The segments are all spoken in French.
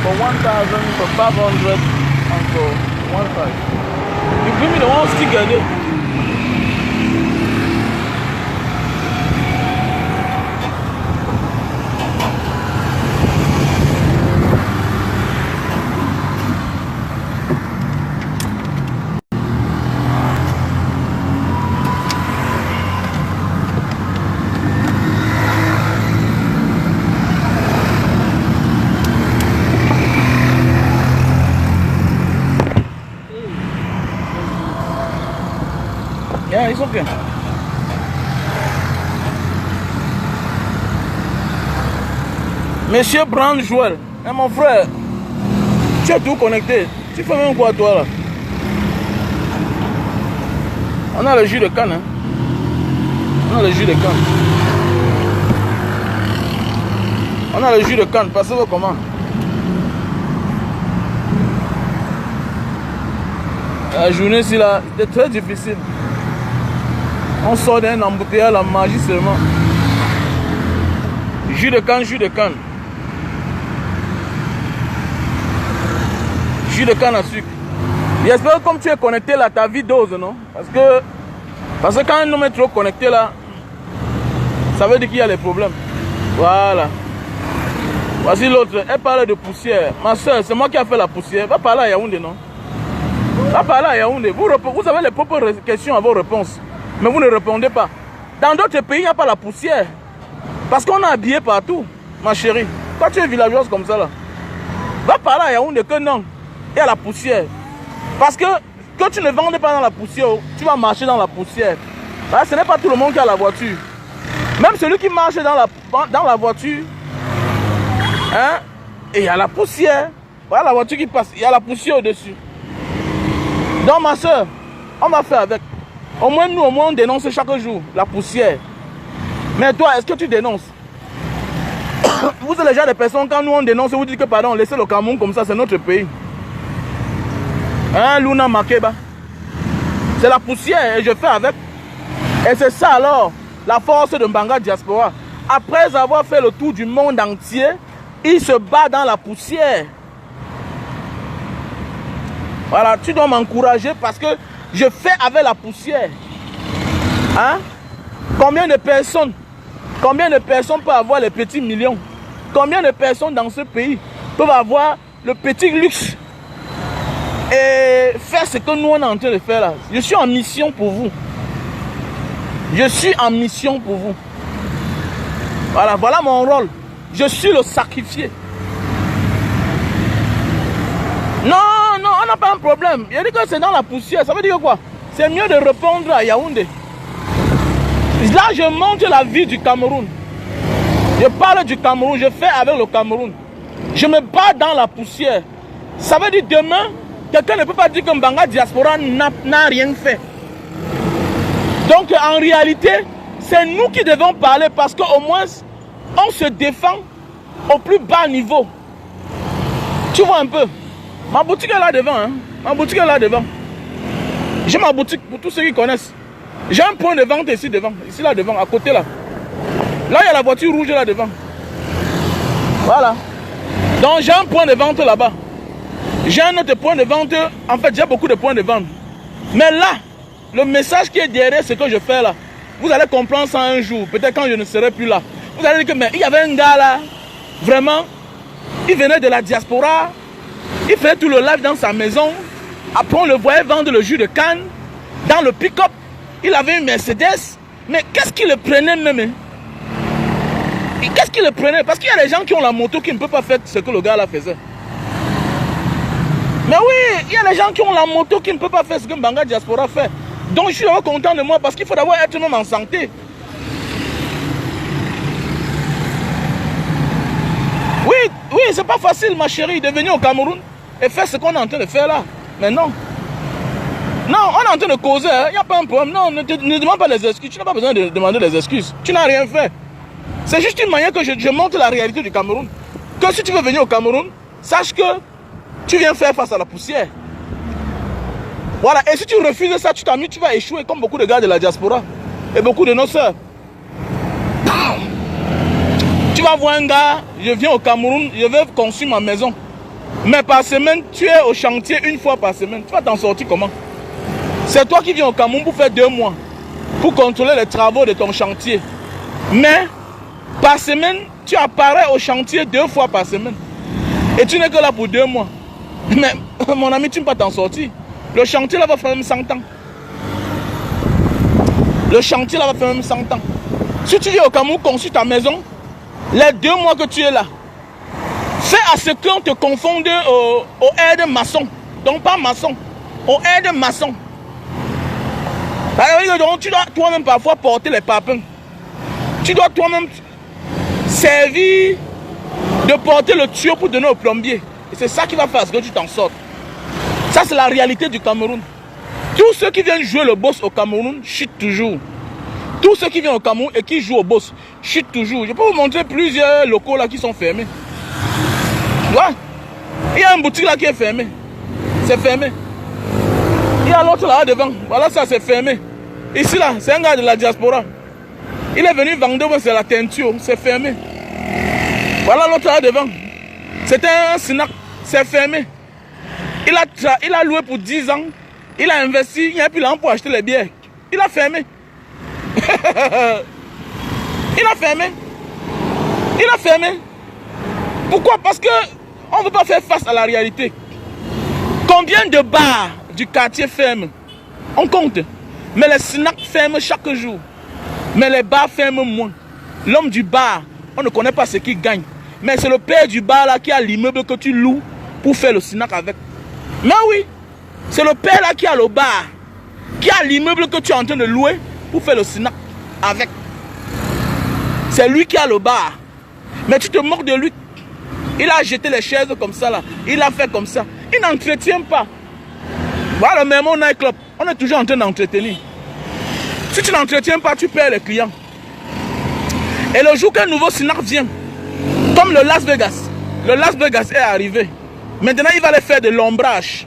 for 1,000 for 500 and for 1,500. You give me the one stick again. Yeah, it's okay. Monsieur Brand Joël, mon frère, tu es tout connecté. Tu fais même quoi toi là? On a le jus de canne. Hein? On a le jus de canne. On a le jus de canne. Passez-vous comment? La journée ici là, c'était très difficile. On sort d'un embouteillage, la magie seulement. Jus de canne, jus de canne. Jus de canne à sucre. J'espère que comme tu es connecté là, ta vie dose, non? Parce que quand un homme est trop connecté là, ça veut dire qu'il y a des problèmes. Voilà. Voici l'autre. Elle parle de poussière. Ma soeur, c'est moi qui ai fait la poussière. Va parler à Yaoundé, non? Va parler à Yaoundé. Vous avez les propres questions à vos réponses. Mais vous ne répondez pas. Dans d'autres pays, il n'y a pas la poussière. Parce qu'on a habillé partout, ma chérie. Toi, tu es villageoise comme ça là. Va parler à Yaoundé que non. Il y a la poussière. Parce que tu ne vendes pas dans la poussière, tu vas marcher dans la poussière. Ce n'est pas tout le monde qui a la voiture. Même celui qui marche dans la voiture, hein, et il y a la poussière. Voilà la voiture qui passe, il y a la poussière au-dessus. Donc ma soeur, on va faire avec. Au moins nous, on dénonce chaque jour la poussière. Mais toi, est-ce que tu dénonces? Vous êtes déjà des personnes, quand nous on dénonce, vous dites que pardon, laissez le Cameroun comme ça, c'est notre pays. Hein, Luna Makeba. C'est la poussière et je fais avec. Et c'est ça alors, la force de Mbanga Diaspora. Après avoir fait le tour du monde entier, il se bat dans la poussière. Voilà, tu dois m'encourager parce que je fais avec la poussière. Hein? Combien de personnes peuvent avoir les petits millions? Combien de personnes dans ce pays peuvent avoir le petit luxe et faire ce que nous on est en train de faire là? Je suis en mission pour vous. Je suis en mission pour vous. Voilà mon rôle. Je suis le sacrifié. Non, on n'a pas un problème. Il dit que c'est dans la poussière. Ça veut dire quoi? C'est mieux de répondre à Yaoundé. Là, je montre la vie du Cameroun. Je parle du Cameroun, je fais avec le Cameroun. Je me bats dans la poussière. Ça veut dire demain, quelqu'un ne peut pas dire que Mbanga Diaspora n'a rien fait. Donc en réalité, c'est nous qui devons parler parce qu'au moins, on se défend au plus bas niveau. Tu vois un peu? Ma boutique est là devant. Hein? Ma boutique est là devant. J'ai ma boutique pour tous ceux qui connaissent. J'ai un point de vente ici devant. Ici là devant, à côté là. Là, il y a la voiture rouge là devant. Voilà. Donc j'ai un point de vente là-bas. J'ai un autre point de vente. En fait, j'ai beaucoup de points de vente. Mais là, le message qui est derrière ce que je fais là, vous allez comprendre ça un jour. Peut-être quand je ne serai plus là. Vous allez dire que mais il y avait un gars là. Vraiment, il venait de la diaspora. Il faisait tout le live dans sa maison. Après, on le voyait vendre le jus de canne dans le pick-up. Il avait une Mercedes. Mais qu'est-ce qu'il le prenait même? Qu'est-ce qu'il le prenait? Parce qu'il y a des gens qui ont la moto qui ne peuvent pas faire ce que le gars là faisait. Mais oui, il y a des gens qui ont la moto qui ne peuvent pas faire ce que Mbanga Diaspora fait. Donc je suis vraiment content de moi parce qu'il faut d'abord être même en santé. Oui, c'est pas facile ma chérie de venir au Cameroun et faire ce qu'on est en train de faire là. Mais non. Non, on est en train de causer, il n'y a pas un problème. Non, ne demande pas les excuses. Tu n'as pas besoin de demander des excuses. Tu n'as rien fait. C'est juste une manière que je montre la réalité du Cameroun. Que si tu veux venir au Cameroun, sache que tu viens faire face à la poussière. Voilà, et si tu refuses ça, tu vas échouer comme beaucoup de gars de la diaspora. Et beaucoup de nos soeurs. Tu vas voir un gars, je viens au Cameroun, je vais construire ma maison. Mais par semaine, tu es au chantier une fois par semaine. Tu vas t'en sortir comment? C'est toi qui viens au Cameroun pour faire 2 mois, pour contrôler les travaux de ton chantier. Mais par semaine, tu apparais au chantier 2 fois par semaine. Et tu n'es que là pour 2 mois. Mais mon ami, tu ne peux pas t'en sortir. Le chantier là va faire même 100 ans. Le chantier là va faire même 100 ans. Si tu viens au Cameroun, construis ta maison, les 2 mois que tu es là, fais à ce qu'on te confonde au aide-maçon. Donc pas maçon, au aide-maçon. Donc tu dois toi-même parfois porter les papins. Tu dois toi-même servir de porter le tuyau pour donner au plombier. Et c'est ça qui va faire ce que tu t'en sortes. Ça c'est la réalité du Cameroun. Tous ceux qui viennent jouer le boss au Cameroun chutent toujours. Tous ceux qui viennent au Cameroun et qui jouent au boss chutent toujours. Je peux vous montrer plusieurs locaux là qui sont fermés. Ouais. Il y a une boutique là qui est fermée. C'est fermé. Il y a l'autre là devant. Voilà, ça c'est fermé. Ici là, c'est un gars de la diaspora. Il est venu vendre, c'est la teinture. C'est fermé. Voilà l'autre là devant. C'était un snack. C'est fermé. Il a loué pour 10 ans. Il a investi. Il n'y a plus l'argent pour acheter les bières. Il a fermé. Il a fermé. Il a fermé. Pourquoi? Parce que on ne veut pas faire face à la réalité. Combien de bars du quartier ferment? On compte. Mais les snacks ferment chaque jour. Mais les bars ferment moins. L'homme du bar, on ne connaît pas ce qu'il gagne. Mais c'est le père du bar là qui a l'immeuble que tu loues pour faire le snack avec. Mais oui, c'est le père là qui a le bar, qui a l'immeuble que tu es en train de louer pour faire le snack avec. C'est lui qui a le bar. Mais tu te moques de lui. Il a jeté les chaises comme ça là. Il a fait comme ça. Il n'entretient pas. Voilà, même au nightclub, on est toujours en train d'entretenir. Si tu n'entretiens pas, tu perds les clients. Et le jour qu'un nouveau snack vient, comme le Las Vegas est arrivé. Maintenant, il va aller faire de l'ombrage.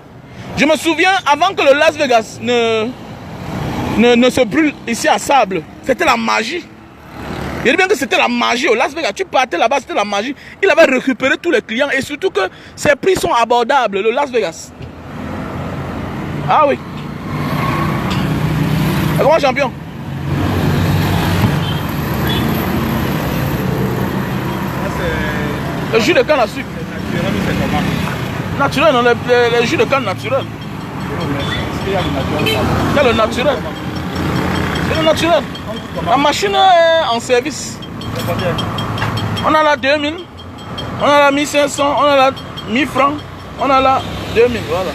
Je me souviens, avant que le Las Vegas ne se brûle ici à Sable, c'était la magie. Il dit bien que c'était la magie au Las Vegas. Tu partais là-bas, c'était la magie. Il avait récupéré tous les clients et surtout que ses prix sont abordables, le Las Vegas. Ah oui. Le grand champion. Le jus de canne à sucre. Naturel, non, les jus de canne naturel. Il y a le naturel. C'est le naturel. La machine est en service. On a la 2000, on a la 1500, on a la 1000 francs, on a la 2000, voilà.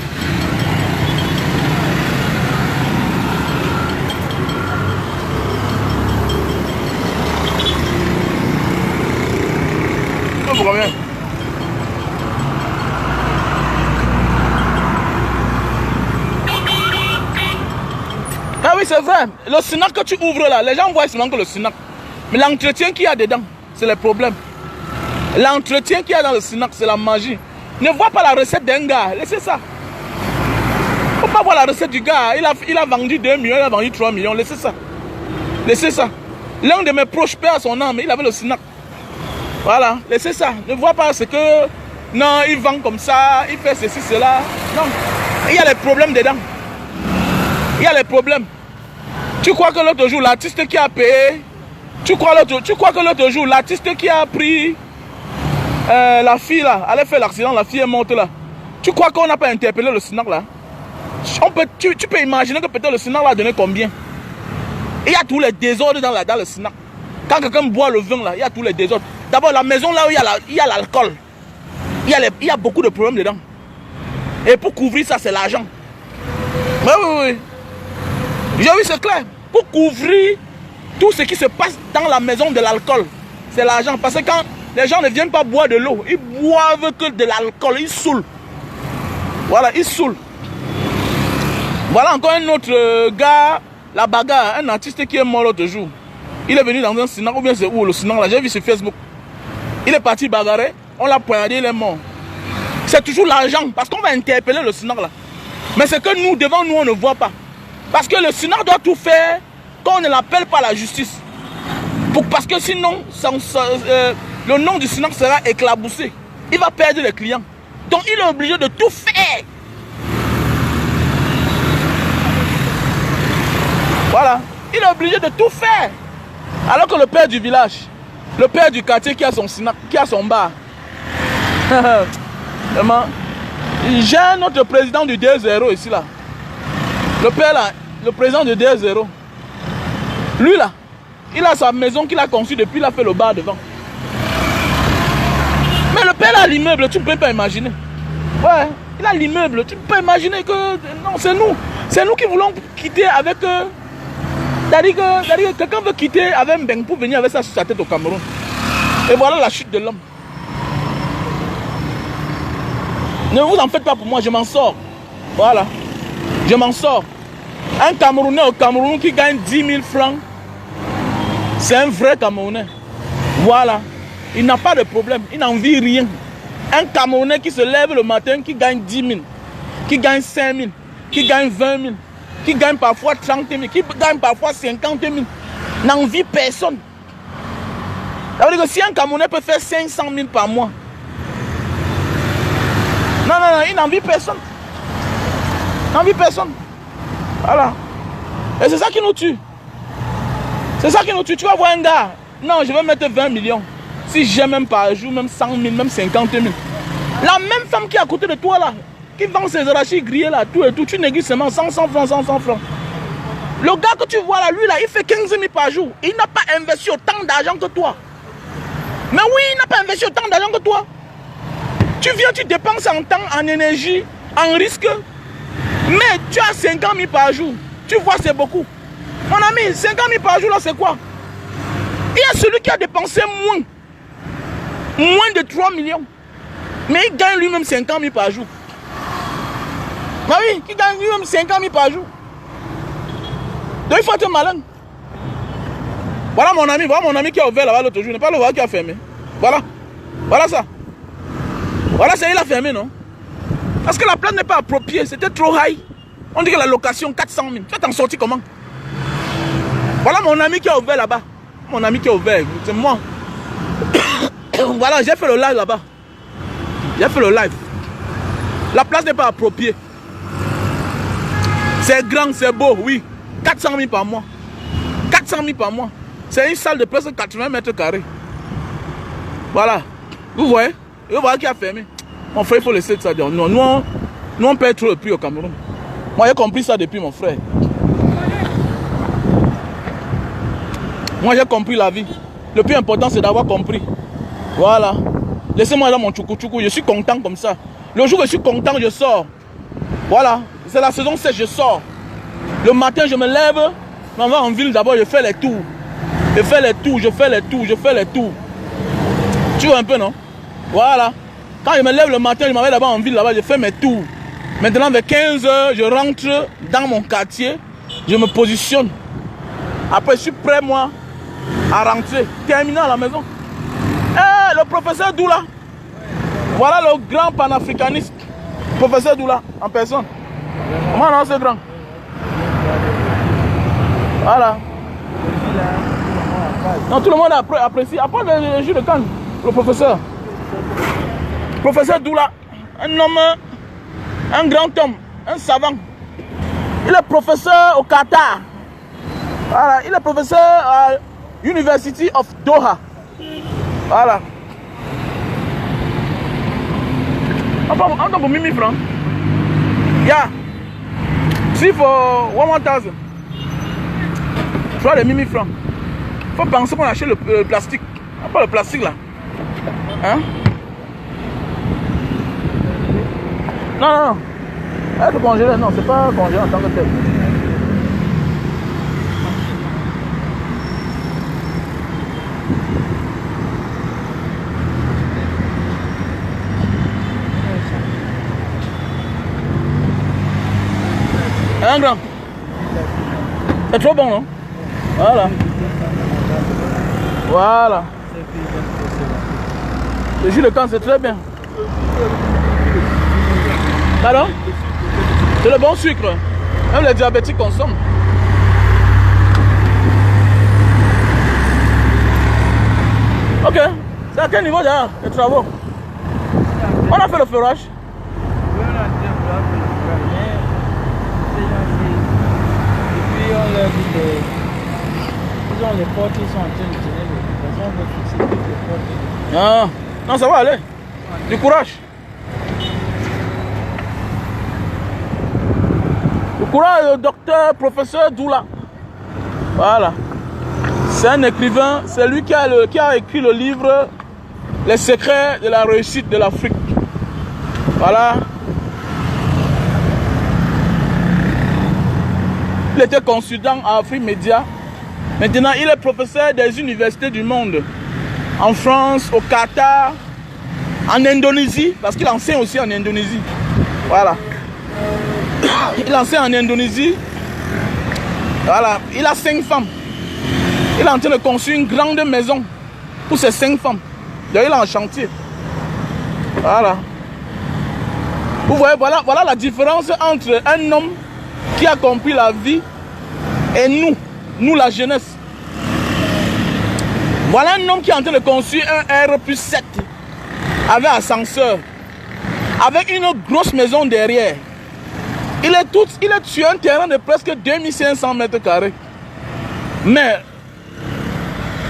Pour combien? Ah oui, c'est vrai. Le snack que tu ouvres là, les gens voient seulement que le snack. Mais l'entretien qu'il y a dedans, c'est le problème. L'entretien qu'il y a dans le snack, c'est la magie. Ne vois pas la recette d'un gars. Laissez ça. Il ne faut pas voir la recette du gars. Il a vendu 2 millions, il a vendu 3 millions. Laissez ça. Laissez ça. L'un de mes proches perd son âme, il avait le snack. Voilà, laissez ça. Ne vois pas ce que... Non, il vend comme ça, il fait ceci, cela. Non, il y a les problèmes dedans. Il y a les problèmes. Tu crois que l'autre jour, l'artiste qui a payé... Tu crois que l'autre jour, l'artiste qui a pris... la fille là, elle a fait l'accident, la fille est morte là. Tu crois qu'on n'a pas interpellé le snack là? Tu peux imaginer que peut-être le snack là a donné combien? Il y a tous les désordres dans le snack. Quand quelqu'un boit le vin là, il y a tous les désordres. D'abord, la maison là où il y a l'alcool, il y a beaucoup de problèmes dedans. Et pour couvrir ça, c'est l'argent. Oui, oui, oui. Oui, c'est clair. Pour couvrir tout ce qui se passe dans la maison de l'alcool, c'est l'argent. Parce que quand les gens ne viennent pas boire de l'eau, ils boivent que de l'alcool, ils saoulent. Voilà, ils saoulent. Voilà encore un autre gars, la bagarre, un artiste qui est mort l'autre jour. Il est venu dans un snack, ou bien c'est où le snack là, j'ai vu sur Facebook. Il est parti bagarrer, on l'a poignardé, il est mort. C'est toujours l'argent, parce qu'on va interpeller le snack là. Mais c'est que nous, devant nous, on ne voit pas. Parce que le snack doit tout faire quand on ne l'appelle pas la justice. Parce que sinon, le nom du snack sera éclaboussé. Il va perdre les clients. Donc il est obligé de tout faire. Voilà. Il est obligé de tout faire. Alors que le père du village, le père du quartier qui a son snack, qui a son bar. Vraiment. J'ai notre président du D0 ici là. Le père là, le président du D0. Lui là, il a sa maison qu'il a conçue depuis, il a fait le bar devant. Mais le père a l'immeuble, tu ne peux pas imaginer. Ouais, il a l'immeuble, tu ne peux pas imaginer que... Non, c'est nous. C'est nous qui voulons quitter avec... C'est-à-dire que quelqu'un veut quitter avec Mbeng pour venir avec ça sur sa tête au Cameroun. Et voilà la chute de l'homme. Ne vous en faites pas pour moi, je m'en sors. Voilà. Je m'en sors. Un Camerounais au Cameroun qui gagne 10 000 francs, c'est un vrai Camerounais. Voilà. Il n'a pas de problème. Il n'en vit rien. Un Camerounais qui se lève le matin, qui gagne 10 000, qui gagne 5 000, qui gagne 20 000, qui gagne parfois 30 000, qui gagne parfois 50 000, n'en vit personne. Ça veut dire que si un Camerounais peut faire 500 000 par mois, non, il n'en vit personne. Il n'en vit personne. Voilà. Et c'est ça qui nous tue. C'est ça qui nous tue. Tu vas voir un gars, non, je vais mettre 20 millions. Si j'ai même par jour, même 100 000, même 50 000. La même femme qui est à côté de toi là, qui vend ses arachides grillés là, tout et tout, tu négliges seulement 100 francs, 100 francs. Le gars que tu vois là, lui là, il fait 15 000 par jour. Il n'a pas investi autant d'argent que toi. Mais oui, il n'a pas investi autant d'argent que toi. Tu viens, tu dépenses en temps, en énergie, en risque. Mais tu as 50 000 par jour. Tu vois, c'est beaucoup. Mon ami, 50 000 par jour là, c'est quoi? Il y a celui qui a dépensé moins de 3 millions. Mais il gagne lui-même 50 000 par jour. Bah oui, il gagne lui-même 50 000 par jour. Donc il faut être malin. Voilà mon ami qui a ouvert là-bas l'autre jour. n'est pas le voir qui a fermé. Voilà. Voilà ça. Voilà ça, il a fermé, non? Parce que la place n'est pas appropriée. C'était trop high. On dit que la location 400 000. Tu vas t'en sortir comment? Voilà mon ami qui a ouvert là-bas. Mon ami qui a ouvert, c'est moi. Voilà, j'ai fait le live là-bas. J'ai fait le live. La place n'est pas appropriée. C'est grand, c'est beau, oui. 400 000 par mois. 400 000 par mois. C'est une salle de presque 80 mètres carrés. Voilà. Vous voyez? Vous voyez qui a fermé. Mon frère, il faut laisser ça dire. Non, nous on paye trop le prix au Cameroun. Moi, j'ai compris ça depuis mon frère. Moi, j'ai compris la vie. Le plus important, c'est d'avoir compris. Voilà. Laissez-moi là mon tchoukou-tchoukou. Je suis content comme ça. Le jour que je suis content, je sors. Voilà. C'est la saison 7, je sors. Le matin, je me lève. Je m'en vais en ville d'abord, je fais les tours. Je fais les tours, je fais les tours, je fais les tours. Tu vois un peu, non? Voilà. Quand je me lève le matin, je m'en vais d'abord en ville, là-bas, je fais mes tours. Maintenant, vers 15 h, je rentre dans mon quartier. Je me positionne. Après, je suis prêt, moi, à rentrer. Terminé à la maison. Eh, le professeur Doula. Voilà le grand panafricaniste. Professeur Doula, en personne. Comment non, c'est grand? Voilà. Non, tout le monde apprécie. Après le jus de canne, le professeur. Professeur Doula, un homme, un grand homme, un savant. Il est professeur au Qatar. Voilà, il est professeur à University of Doha. Voilà. On donne pour 1000 francs. Yeah. Si for 1000. Tu vois les 1000 francs. Il faut penser qu'on achète le plastique. Pas le plastique là. Hein? Non. Être congelé, non, c'est pas congelé en tant que tel. Un grand. C'est trop bon, non? Voilà. Voilà. Le jus de canne, c'est très bien. Pardon? C'est le bon sucre. Même les diabétiques consomment. Ok. C'est à quel niveau déjà les travaux? On a fait le forage. Puis on leur dit ils ont les portes, ils sont en train de tenir les on veut fixer toutes les portes. Ah, non, ça va aller. Du courage. Du courage, docteur, professeur Doula. Voilà. C'est un écrivain, c'est lui qui a écrit le livre Les secrets de la réussite de l'Afrique. Voilà. Il était consultant à Afrimédia. Maintenant, il est professeur des universités du monde. En France, au Qatar, en Indonésie, parce qu'il enseigne aussi en Indonésie. Voilà. Il enseigne en Indonésie. Voilà. Il a 5 femmes. Il est en train de construire une grande maison pour ses 5 femmes. D'ailleurs, il est en chantier. Voilà. Vous voyez, voilà la différence entre un homme qui a compris la vie et nous la jeunesse. Voilà un homme qui est en train de construire un R+7 avec ascenseur, avec une grosse maison derrière. Il est sur un terrain de presque 2500 mètres carrés. Mais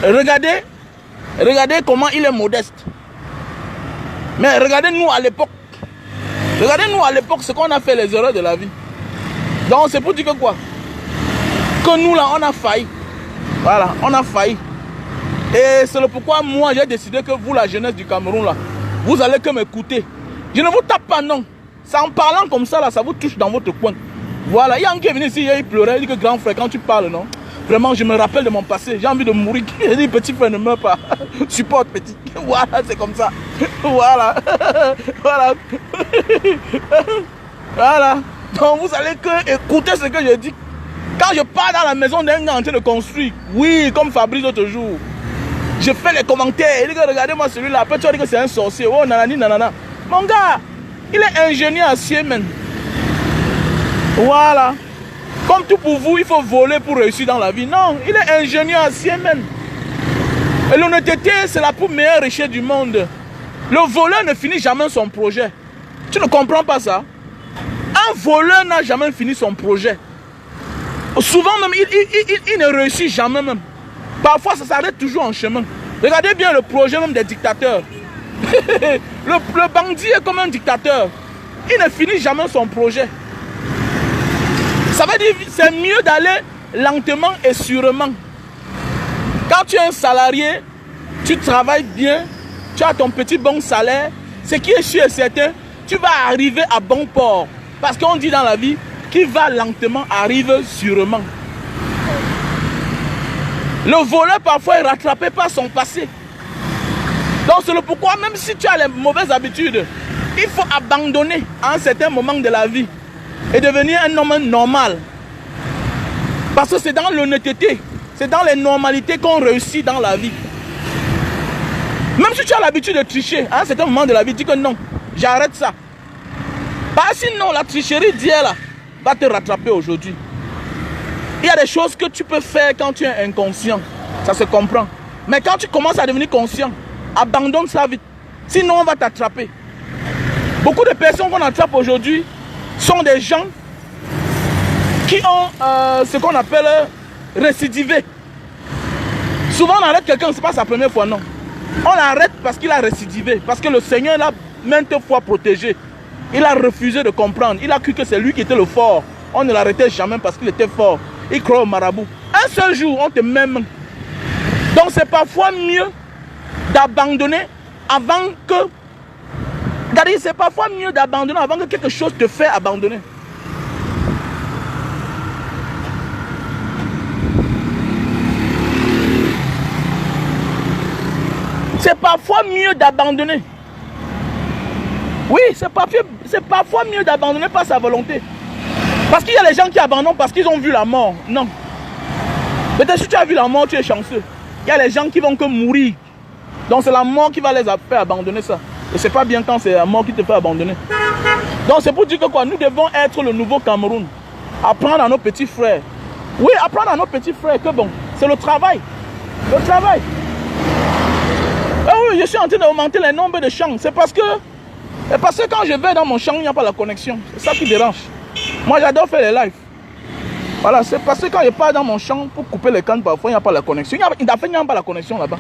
regardez comment il est modeste. Mais regardez-nous à l'époque. Regardez-nous à l'époque ce qu'on a fait, les erreurs de la vie. Donc c'est pour dire que quoi? Que nous là on a failli. Voilà, on a failli. Et c'est le pourquoi moi j'ai décidé que vous, la jeunesse du Cameroun là, vous allez que m'écouter. Je ne vous tape pas non. C'est en parlant comme ça là, ça vous touche dans votre coin. Voilà, il y a un qui est venu ici, il pleurait, il dit que grand frère quand tu parles non. Vraiment je me rappelle de mon passé, j'ai envie de mourir. Il dit petit frère ne meurs pas. Supporte petit. Voilà, c'est comme ça. Voilà. Voilà. Voilà. Donc vous allez que écouter ce que je dis. Quand je pars dans la maison d'un gars en train de construire, oui, comme Fabrice l'autre jour, je fais les commentaires, il dit que regardez-moi celui-là, après tu vas dire que c'est un sorcier, oh nanani nanana. Mon gars, il est ingénieur à Siemens. Voilà. Comme tout pour vous, il faut voler pour réussir dans la vie. Non, il est ingénieur à Siemens. Et l'honnêteté, c'est la plus meilleure richesse du monde. Le voleur ne finit jamais son projet. Tu ne comprends pas ça? Un voleur n'a jamais fini son projet. Souvent même, il ne réussit jamais même. Parfois, ça s'arrête toujours en chemin. Regardez bien le projet même des dictateurs. le bandit est comme un dictateur. Il ne finit jamais son projet. Ça veut dire que c'est mieux d'aller lentement et sûrement. Quand tu es un salarié, tu travailles bien, tu as ton petit bon salaire, ce qui est sûr et certain, tu vas arriver à bon port. Parce qu'on dit dans la vie, qui va lentement arrive sûrement. Le voleur parfois est rattrapé par son passé. Donc c'est le pourquoi même si tu as les mauvaises habitudes, il faut abandonner à un certain moment de la vie et devenir un homme normal. Parce que c'est dans l'honnêteté, c'est dans les normalités qu'on réussit dans la vie. Même si tu as l'habitude de tricher, à un certain moment de la vie, dis que non, j'arrête ça. Parce que sinon, la tricherie d'hier là va te rattraper aujourd'hui. Il y a des choses que tu peux faire quand tu es inconscient, ça se comprend. Mais quand tu commences à devenir conscient, abandonne ça vite. Sinon, on va t'attraper. Beaucoup de personnes qu'on attrape aujourd'hui sont des gens qui ont ce qu'on appelle récidivé. Souvent, on arrête quelqu'un, ce n'est pas sa première fois, non. On l'arrête parce qu'il a récidivé, parce que le Seigneur l'a maintes fois protégé. Il a refusé de comprendre. Il a cru que c'est lui qui était le fort. On ne l'arrêtait jamais parce qu'il était fort. Il croit au marabout. Un seul jour, on te met. Donc c'est parfois mieux d'abandonner avant que... Regardez, c'est parfois mieux d'abandonner avant que quelque chose te fait abandonner. C'est parfois mieux d'abandonner. Oui, c'est parfois mieux d'abandonner par sa volonté. Parce qu'il y a des gens qui abandonnent parce qu'ils ont vu la mort. Non. Peut-être si tu as vu la mort, tu es chanceux. Il y a des gens qui vont que mourir. Donc c'est la mort qui va les faire abandonner ça. Et c'est pas bien quand c'est la mort qui te fait abandonner. Donc c'est pour dire que quoi, nous devons être le nouveau Cameroun. Apprendre à nos petits frères. Oui, apprendre à nos petits frères que bon, c'est le travail. Le travail. Et oui, je suis en train d'augmenter le nombre de champs. C'est parce que Et parce que quand je vais dans mon champ, il n'y a pas la connexion. C'est ça qui dérange. Moi, j'adore faire les lives. Voilà, c'est parce que quand je pars dans mon champ pour couper les cannes, parfois, il n'y a pas la connexion. Il n'y a pas la connexion là-bas.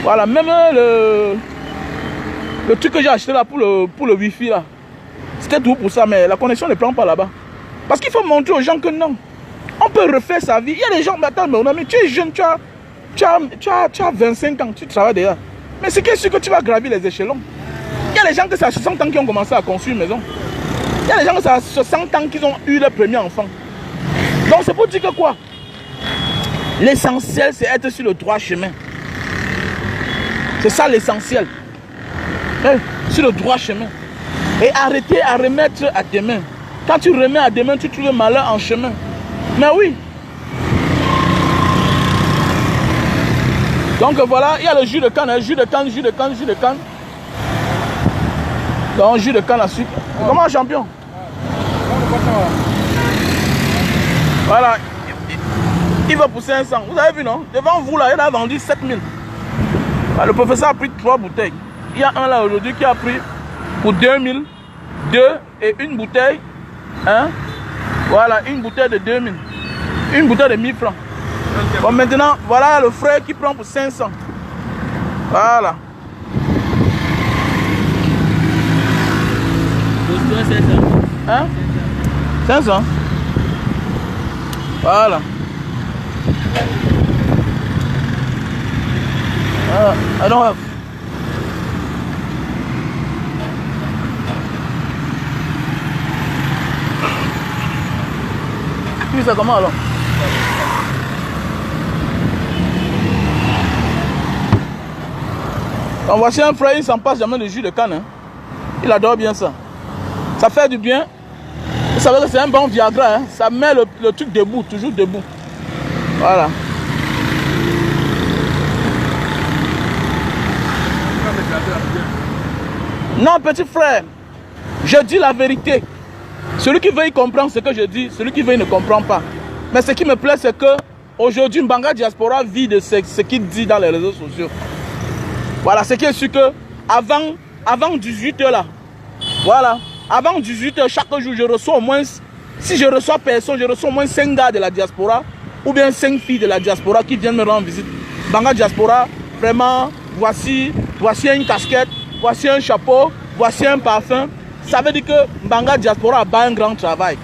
Voilà, même le truc que j'ai acheté là pour le Wi-Fi là, c'était tout pour ça, mais la connexion ne prend pas là-bas. Parce qu'il faut montrer aux gens que non, on peut refaire sa vie. Il y a des gens, mais attends, mais tu es jeune, tu as 25 ans, tu travailles déjà. Mais c'est sûr que tu vas gravir les échelons. Il y a des gens que c'est à 60 ans qui ont commencé à construire une maison. Il y a des gens que c'est à 60 ans qui ont eu leur premier enfant. Donc c'est pour dire que quoi? L'essentiel, c'est être sur le droit chemin. C'est ça l'essentiel. Sur le droit chemin. Et arrêter à remettre à demain. Quand tu remets à demain, tu trouves le malheur en chemin. Mais oui. Donc voilà, il y a le jus de canne, jus de canne. Donc jus de canne à sucre. Comment champion? Voilà. Il va pour 500. Vous avez vu, non? Devant vous, là, il a vendu 7000. Le professeur a pris 3 bouteilles. Il y a un là aujourd'hui qui a pris pour 2000, 2 et une bouteille. Hein? Voilà, une bouteille de 2000. Une bouteille de 1000 francs. Bon, maintenant, voilà le frère qui prend pour 500. Voilà. 500. Hein? 500. Voilà. I don't have. Puis ça comment alors? Donc voici un frère, il s'en passe jamais de jus de canne. Hein. Il adore bien ça. Ça fait du bien. Vous savez que c'est un bon Viagra. Hein. Ça met le truc debout, toujours debout. Voilà. Non, petit frère, je dis la vérité. Celui qui veut y comprendre ce que je dis, celui qui veut il ne comprend pas. Mais ce qui me plaît, c'est que aujourd'hui, Mbanga Diaspora vit de ce qu'il dit dans les réseaux sociaux. Voilà, ce qui est sûr que avant 18h là, voilà, avant 18h chaque jour, je reçois au moins, si je reçois personne, je reçois au moins 5 gars de la diaspora ou bien 5 filles de la diaspora qui viennent me rendre visite. Mbanga Diaspora, vraiment, voici une casquette, voici un chapeau, voici un parfum. Ça veut dire que Mbanga Diaspora a un grand travail.